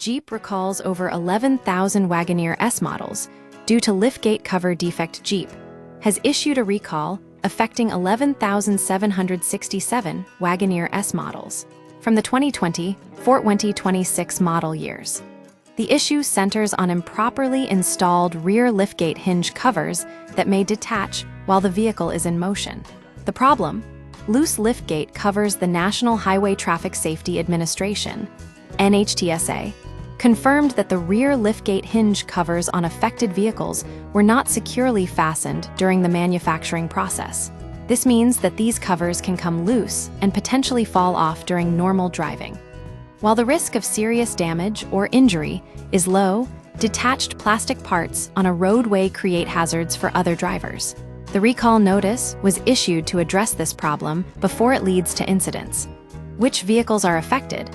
Jeep recalls over 11,000 Wagoneer S models due to liftgate cover defect. Jeep has issued a recall affecting 11,767 Wagoneer S models from the 2020-2026 model years. The issue centers on improperly installed rear liftgate hinge covers that may detach while the vehicle is in motion. The problem? Loose liftgate covers. The National Highway Traffic Safety Administration, NHTSA, confirmed that the rear liftgate hinge covers on affected vehicles were not securely fastened during the manufacturing process. This means that these covers can come loose and potentially fall off during normal driving. While the risk of serious damage or injury is low, detached plastic parts on a roadway create hazards for other drivers. The recall notice was issued to address this problem before it leads to incidents. Which vehicles are affected?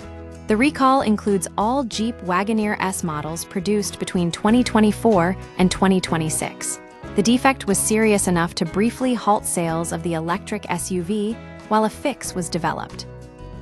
The recall includes all Jeep Wagoneer S models produced between 2024 and 2026. The defect was serious enough to briefly halt sales of the electric SUV while a fix was developed.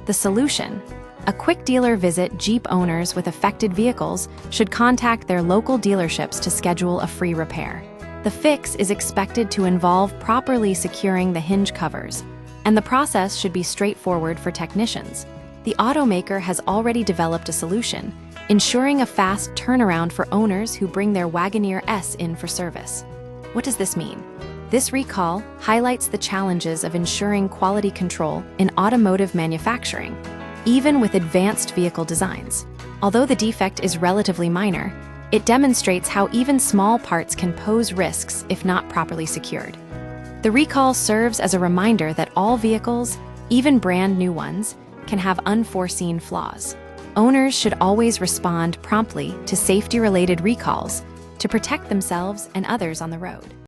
The solution? A quick dealer visit. Jeep owners with affected vehicles should contact their local dealerships to schedule a free repair. The fix is expected to involve properly securing the hinge covers, and the process should be straightforward for technicians. The automaker has already developed a solution, ensuring a fast turnaround for owners who bring their Wagoneer S in for service. What does this mean? This recall highlights the challenges of ensuring quality control in automotive manufacturing, even with advanced vehicle designs. Although the defect is relatively minor, it demonstrates how even small parts can pose risks if not properly secured. The recall serves as a reminder that all vehicles, even brand new ones, can have unforeseen flaws. Owners should always respond promptly to safety-related recalls to protect themselves and others on the road.